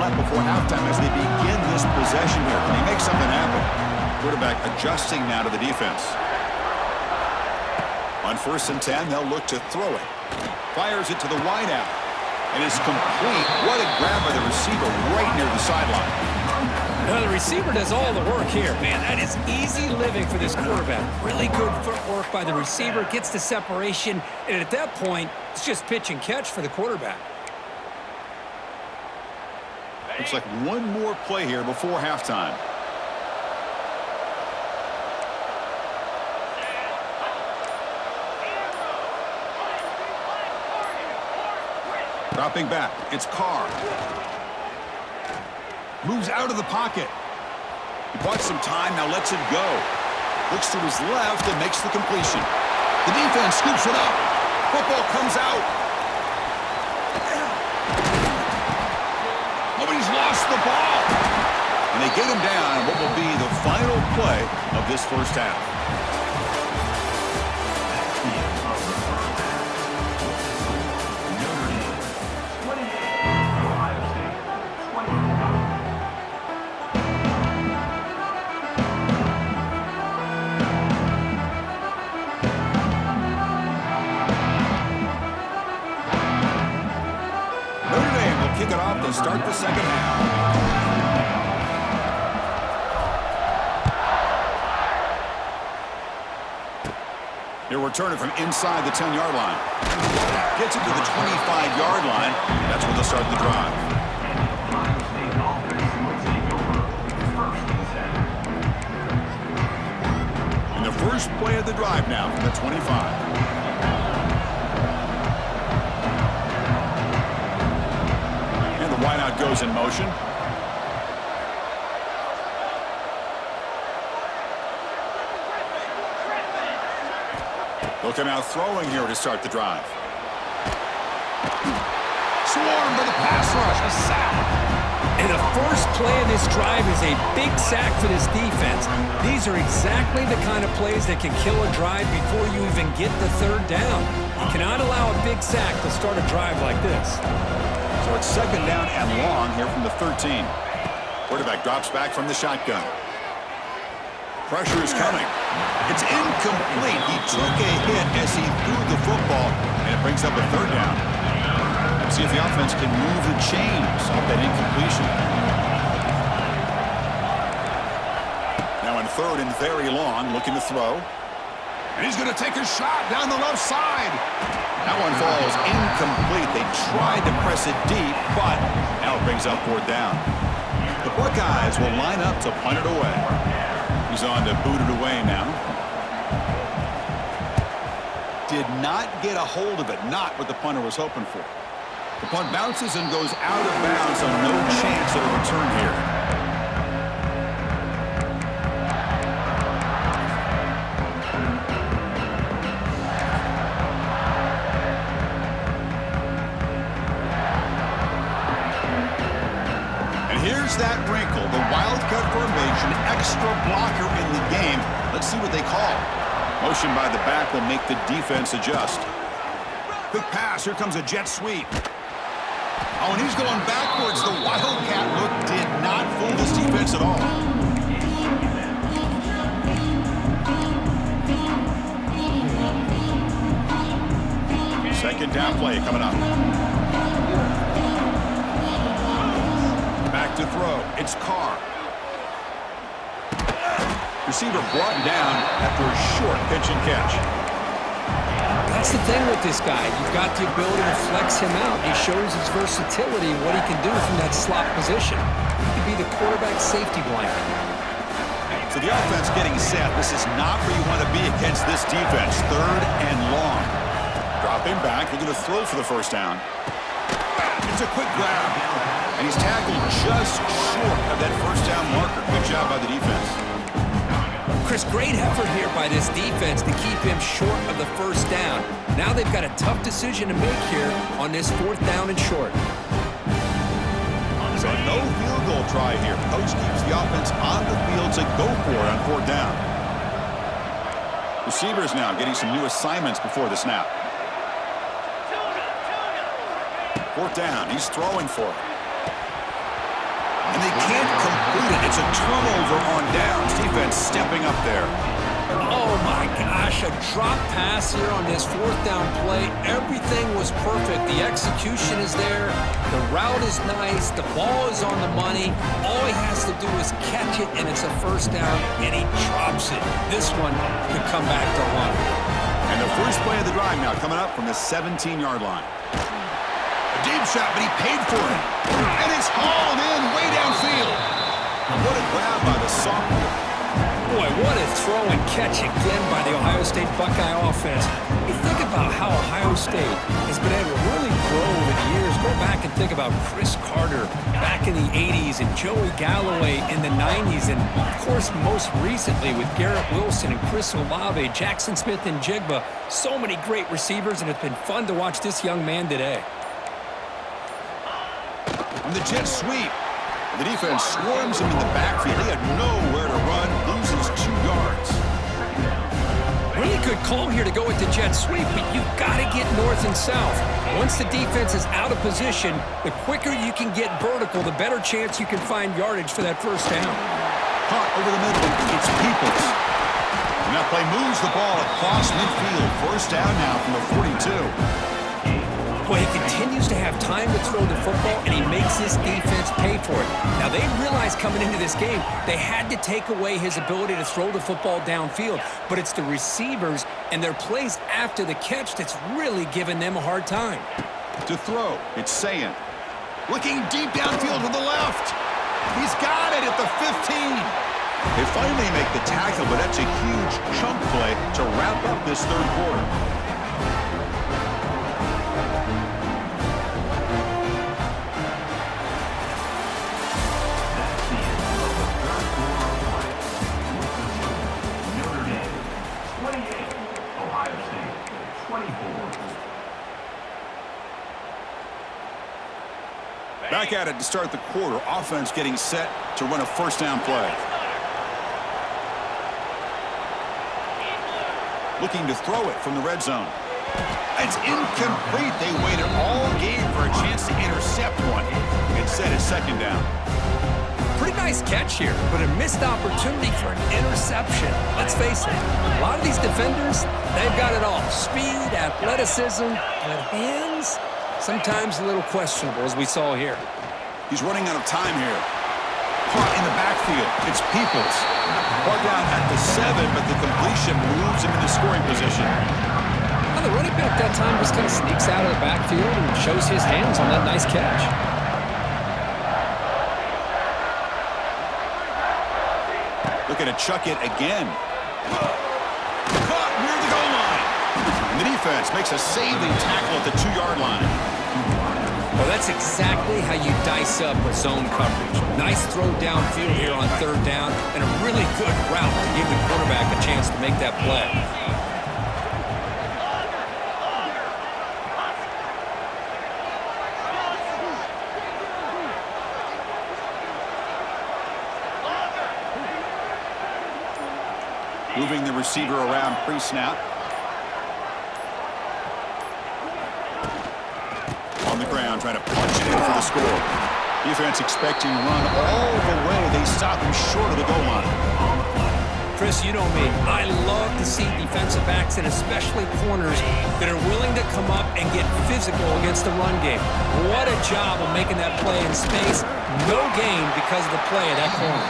shot before halftime as they begin this possession here. Can he make something happen? Quarterback adjusting now to the defense. On 1st and 10, they'll look to throw it. Fires it to the wideout. And it's complete. What a grab by the receiver right near the sideline. Well, the receiver does all the work here, man. That is easy living for this quarterback. Really good footwork by the receiver, gets the separation, and at that point, it's just pitch and catch for the quarterback. Looks like one more play here before halftime. Dropping back, it's Carr. Moves out of the pocket. He bought some time, now lets it go. Looks to his left and makes the completion. The defense scoops it up. Football comes out. Nobody's lost the ball. And they get him down what will be the final play of this first half. Kick it off to start the second half. He'll return it from inside the 10-yard line. Gets it to the 25-yard line. That's where they'll start the drive. And the first play of the drive now from the 25. Wideout goes in motion. They'll come out throwing here to start the drive. Swarmed by the pass rush. A sack. And the first play of this drive is a big sack for this defense. These are exactly the kind of plays that can kill a drive before you even get the third down. You cannot allow a big sack to start a drive like this. So it's second down and long here from the 13. Quarterback drops back from the shotgun. Pressure is coming. It's incomplete. He took a hit as he threw the football, and it brings up a third down. Let's see if the offense can move the chains off that incompletion. Now in 3rd and very long, looking to throw. And he's going to take a shot down the left side. That one falls incomplete. They tried to press it deep, but now it brings up 4th down. The Buckeyes will line up to punt it away. He's on to boot it away now. Did not get a hold of it. Not what the punter was hoping for. The punt bounces and goes out of bounds, so no chance of a return here. Here's that wrinkle, the wildcat formation, extra blocker in the game. Let's see what they call. Motion by the back will make the defense adjust. Quick pass, here comes a jet sweep. Oh, and he's going backwards. The wildcat look did not fool this defense at all. Second down play coming up. Back to throw. It's Carr. Receiver brought down after a short pitch and catch. That's the thing with this guy. You've got the ability to flex him out. He shows his versatility, what he can do from that slot position. He could be the quarterback safety blanket. So the offense getting set. This is not where you want to be against this defense. 3rd and long. Dropping back. They're going to throw for the first down. It's a quick grab. And he's tackled just short of that first down marker. Good job by the defense. Chris, great effort here by this defense to keep him short of the first down. Now they've got a tough decision to make here on this 4th down and short. So no field goal try here. Coach keeps the offense on the field to go for it on 4th down. Receivers now getting some new assignments before the snap. 4th down. He's throwing for it. And they can't complete it. It's a turnover on downs. Defense stepping up there. Oh, my gosh, a drop pass here on this fourth down play. Everything was perfect. The execution is there. The route is nice. The ball is on the money. All he has to do is catch it, and it's a first down, and he drops it. This one could come back to haunt him. And the first play of the drive now coming up from the 17-yard line. A deep shot, but he paid for it. And it's hauled in way downfield. What a grab by the sophomore. Boy, what a throw and catch again by the Ohio State Buckeye offense. You think about how Ohio State has been able to really grow over the years. Go back and think about Chris Carter back in the 80s and Joey Galloway in the 90s. And, of course, most recently with Garrett Wilson and Chris Olave, Jackson Smith and Jigba. So many great receivers, and it's been fun to watch this young man today. On the jet sweep. The defense swarms him in the backfield. He had nowhere to run, loses 2 yards. Really good call here to go with the jet sweep, but you've got to get north and south. Once the defense is out of position, the quicker you can get vertical, the better chance you can find yardage for that first down. Caught over the middle. It's Peoples. And that play moves the ball across midfield. First down now from the 42. Well, he continues to have time to throw the football, and he makes his defense pay for it. Now, they realized coming into this game they had to take away his ability to throw the football downfield, but it's the receivers and their plays after the catch that's really giving them a hard time. To throw, it's Sayin. Looking deep downfield to the left. He's got it at the 15. They finally make the tackle, but that's a huge chunk play to wrap up this third quarter. Back at it to start the quarter. Offense getting set to run a first down play. Looking to throw it from the red zone. It's incomplete. They waited all game for a chance to intercept one. Instead, it's second down. Pretty nice catch here, but a missed opportunity for an interception. Let's face it, a lot of these defenders, they've got it all. Speed, athleticism, but hands, sometimes a little questionable, as we saw here. He's running out of time here. Caught in the backfield. It's Peoples. Brought down at the 7, but the completion moves him into scoring position. Well, the running back that time just kind of sneaks out of the backfield and shows his hands on that nice catch. Looking to chuck it again. Caught near the goal line. And the defense makes a saving tackle at the 2-yard line. Well, that's exactly how you dice up a zone coverage. Nice throw downfield here on third down, and a really good route to give the quarterback a chance to make that play. Moving the receiver around pre-snap. On the ground, trying to punch it in for the score. Defense expecting to run all the way. They stop him short of the goal line. Chris, you know me. I love to see defensive backs, and especially corners, that are willing to come up and get physical against the run game. What a job of making that play in space. No gain because of the play of that corner.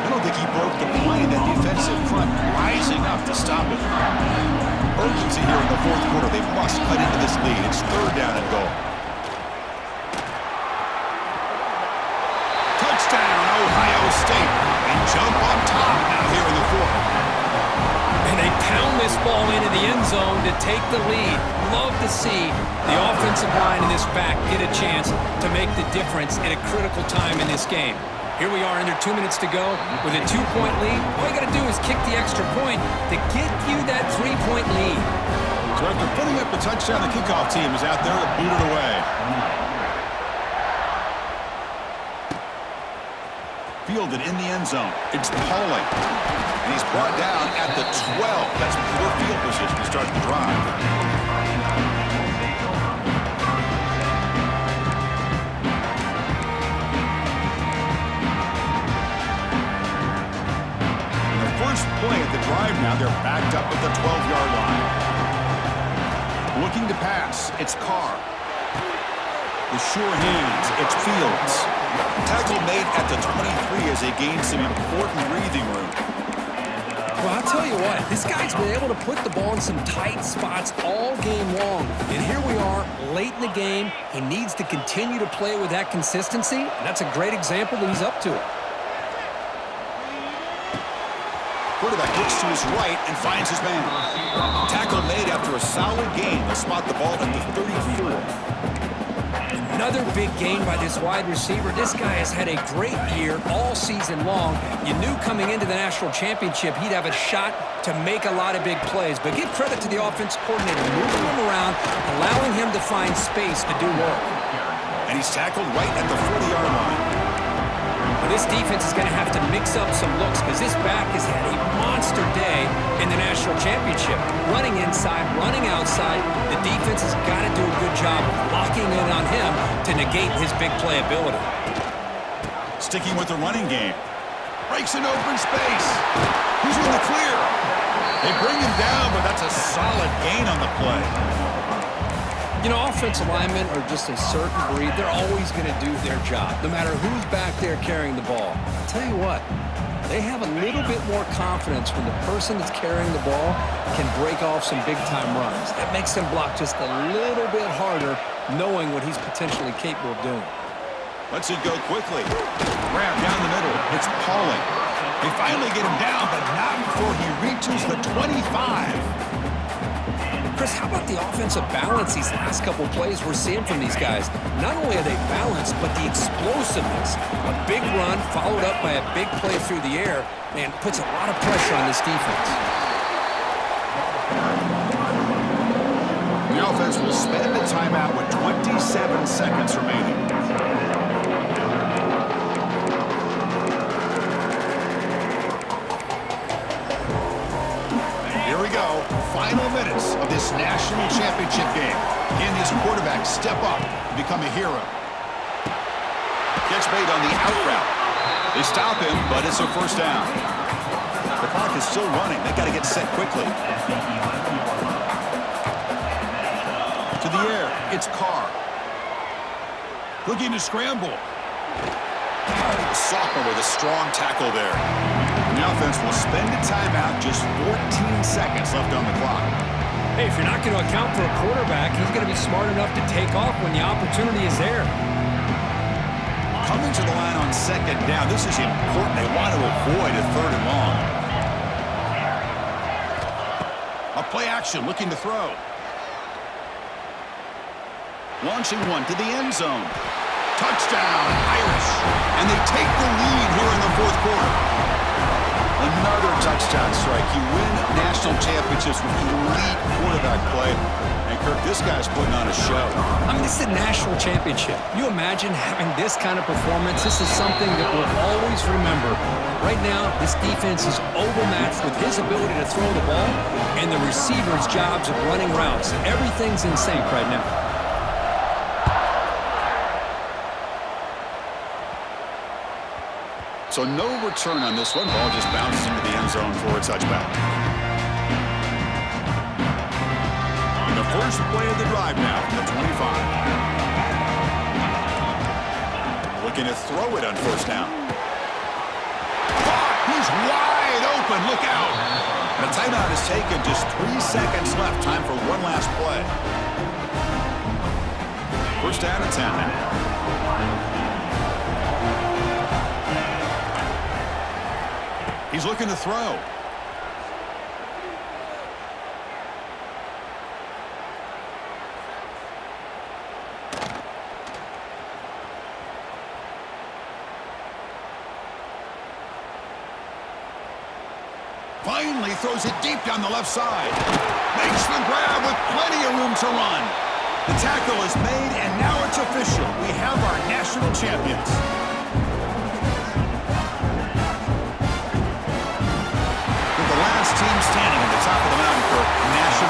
I don't think he broke the play. That defensive front rising up to stop it. Urgency here in the fourth quarter. They must cut into this lead. It's third down and goal. Touchdown, Ohio State. They jump on top now here in the fourth. And they pound this ball into the end zone to take the lead. Love to see the offensive line in this back get a chance to make the difference at a critical time in this game. Here we are under 2 minutes to go with a 2-point lead. All you got to do is kick the extra point to get you that 3-point lead. So after putting up the touchdown, the kickoff team is out there to boot it away. Fielded in the end zone. It's Pauling. And he's brought down at the 12. That's poor field position to start the drive. Looking to pass, it's Carr. With sure hands, it's Fields. Tackle made at the 23 as they gain some important breathing room. Well, I'll tell you what, this guy's been able to put the ball in some tight spots all game long. And here we are, late in the game. He needs to continue to play with that consistency. And that's a great example that he's up to it. Quarterback looks to his right and finds his man. Tackle made after a solid gain. They'll spot the ball at the 34. Another big gain by this wide receiver. This guy has had a great year all season long. You knew coming into the national championship he'd have a shot to make a lot of big plays. But give credit to the offensive coordinator, moving him around, allowing him to find space to do work. And he's tackled right at the 40-yard line. Well, this defense is going to have to mix up some looks because this back has had a monster day in the national championship. Running inside, running outside, the defense has got to do a good job of locking in on him to negate his big play ability. Sticking with the running game. Breaks an open space. Who's in the clear? They bring him down, but that's a solid gain on the play. You know, offensive linemen are just a certain breed. They're always going to do their job, no matter who's back there carrying the ball. I'll tell you what, they have a little bit more confidence when the person that's carrying the ball can break off some big-time runs. That makes them block just a little bit harder, knowing what he's potentially capable of doing. Lets it go quickly. Grab down the middle. It's Pauling. They finally get him down, but not before he reaches the 25. Chris, how about the offensive balance these last couple plays we're seeing from these guys? Not only are they balanced, but the explosiveness. A big run followed up by a big play through the air, man, puts a lot of pressure on this defense. The offense will spend the timeout with 27 seconds remaining. Here we go. Final minutes of this national championship game. Can his quarterback step up and become a hero? Catch made on the out route. They stop him, but it's a first down. The clock is still running. They got to get set quickly. To the air, it's Carr. Looking to scramble. The sophomore with a strong tackle there. And the offense will spend a timeout, just 14 seconds left on the clock. Hey, if you're not going to account for a quarterback, he's going to be smart enough to take off when the opportunity is there. Coming to the line on second down, this is important. They want to avoid a third and long. A play action, looking to throw. Launching one to the end zone. Touchdown, Irish. And they take the lead here in the fourth quarter. Another touchdown strike. You win national championships with elite quarterback play. And Kirk, this guy's putting on a show. I mean, this is a national championship. You imagine having this kind of performance? This is something that we'll always remember. Right now, this defense is overmatched with his ability to throw the ball and the receiver's jobs of running routes. Everything's in sync right now. So no return on this one. Ball just bounces into the end zone for a touchback. And the first play of the drive now from the 25. Looking to throw it on first down. He's wide open. Look out. And a timeout is taken. Just 3 seconds left. Time for one last play. First down and 10. He's looking to throw. Finally throws it deep down the left side. Makes the grab with plenty of room to run. The tackle is made, and now it's official. We have our national champions. Team standing at the top of the mountain for national